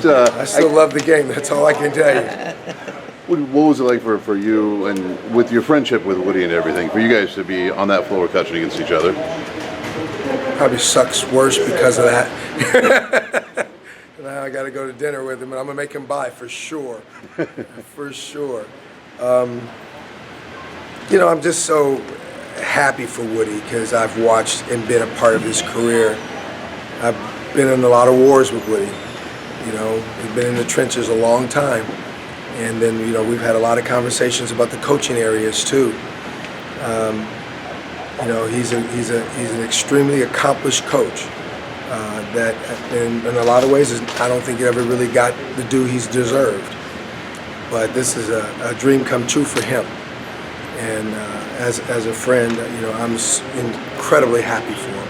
I still love the game. That's all I can tell you. What was it like for you and with your friendship with Woody and everything, for you guys to be on that floor coaching against each other? Probably sucks worse because of that. Now I got to go to dinner with him, and I'm going to make him buy for sure. For sure. I'm just so happy for Woody because I've watched and been a part of his career. I've been in a lot of wars with Woody. We've been in the trenches a long time. And then, we've had a lot of conversations about the coaching areas too. He's an extremely accomplished coach that in a lot of ways I don't think he ever really got the due he's deserved. But this is a dream come true for him. And as a friend, I'm incredibly happy for him.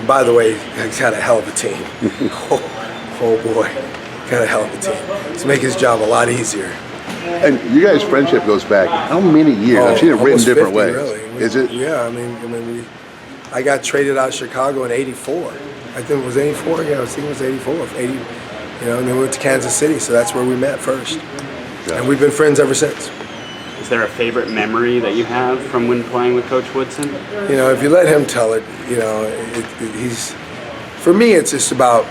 And by the way, he's got a hell of a team. Oh boy, got a hell of a team. It's making his job a lot easier. And you guys' friendship goes back how many years? I've seen it written different 50, ways. Really. Is it? Yeah, I got traded out of Chicago in '84. I think it was '84. Yeah, I think it was '84. And then we went to Kansas City, so that's where we met first. Yeah. And we've been friends ever since. Is there a favorite memory that you have from when playing with Coach Woodson? If you let him tell it, for me, it's just about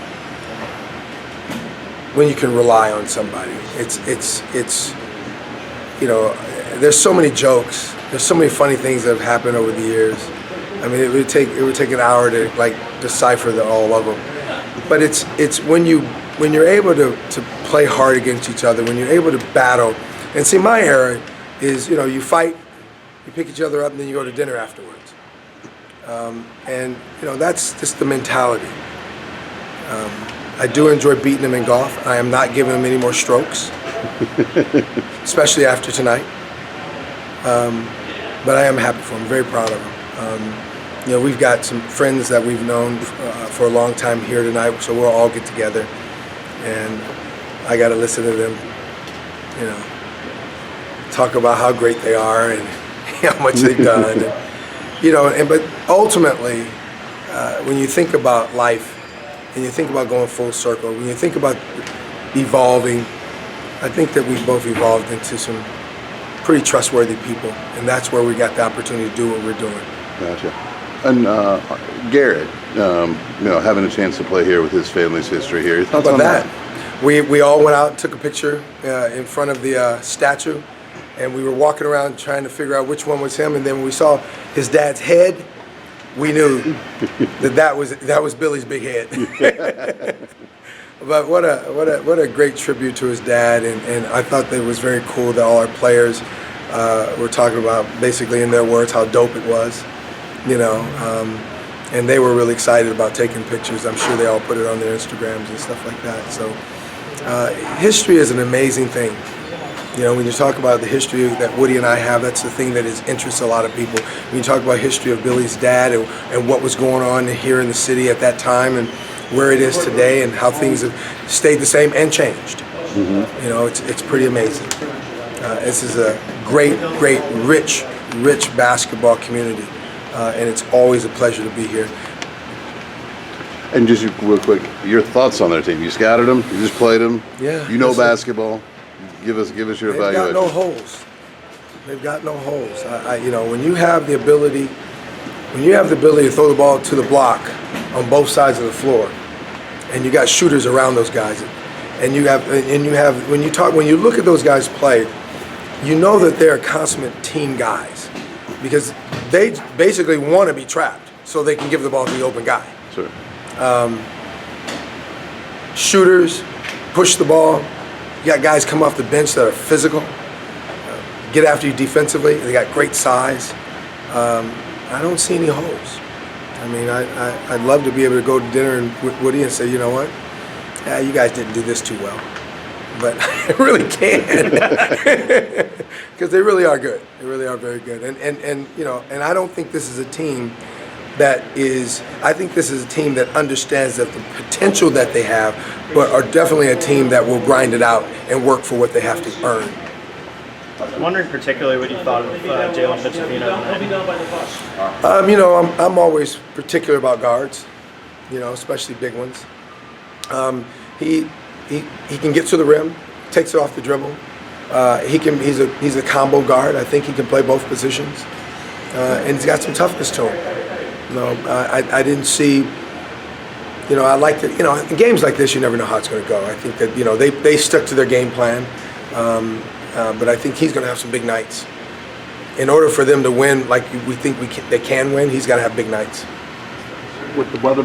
when you can rely on somebody. There's so many jokes. There's so many funny things that have happened over the years. It would take an hour to decipher all of them. But it's when you're able to play hard against each other, when you're able to battle. And see, my era is you fight, you pick each other up, and then you go to dinner afterwards. That's just the mentality. I do enjoy beating him in golf. I am not giving him any more strokes, especially after tonight. But I am happy for him, very proud of him. We've got some friends that we've known for a long time here tonight, so we'll all get together. And I got to listen to them, talk about how great they are and how much they've done. But ultimately, when you think about life, and you think about going full circle, when you think about evolving, I think that we've both evolved into some pretty trustworthy people, and that's where we got the opportunity to do what we're doing. Gotcha. And Garrett, having a chance to play here with his family's history here. Your thoughts on that? We all went out and took a picture in front of the statue, and we were walking around trying to figure out which one was him, and then when we saw his dad's head, we knew that was Billy's big head. But what a great tribute to his dad, and I thought that it was very cool that all our players were talking about, basically in their words, how dope it was, and they were really excited about taking pictures. I'm sure they all put it on their Instagrams and stuff like that. So history is an amazing thing. When you talk about the history that Woody and I have, that's the thing that interests a lot of people. When you talk about history of Billy's dad and what was going on here in the city at that time and where it is today and how things have stayed the same and changed. Mm-hmm. It's pretty amazing. This is a great, rich basketball community, and it's always a pleasure to be here. And just real quick, your thoughts on their team? You scouted them, you just played them. Yeah. Basketball. Give us your evaluation. They've got no holes. They've got no holes. When you have the ability to throw the ball to the block on both sides of the floor, and you got shooters around those guys, and when you look at those guys play, you know that they're consummate team guys because they basically want to be trapped so they can give the ball to the open guy. Sure. Shooters push the ball. You got guys come off the bench that are physical, get after you defensively. They got great size. I don't see any holes. I'd love to be able to go to dinner with Woody and say, you know what? Yeah, you guys didn't do this too well. But I really can. Because they really are good. They really are very good. And I don't think this is a team I think this is a team that understands that the potential that they have, but are definitely a team that will grind it out and work for what they have to earn. I'm wondering particularly what you thought of Jalen Mitchell. I'm always particular about guards, especially big ones. he can get to the rim, takes it off the dribble. He's a combo guard. I think he can play both positions, and he's got some toughness to him. You know, I didn't see. You know, I like that. You know, in games like this, you never know how it's going to go. I think that they stuck to their game plan, but I think he's going to have some big nights. In order for them to win, like we think they can win, he's got to have big nights. With the weather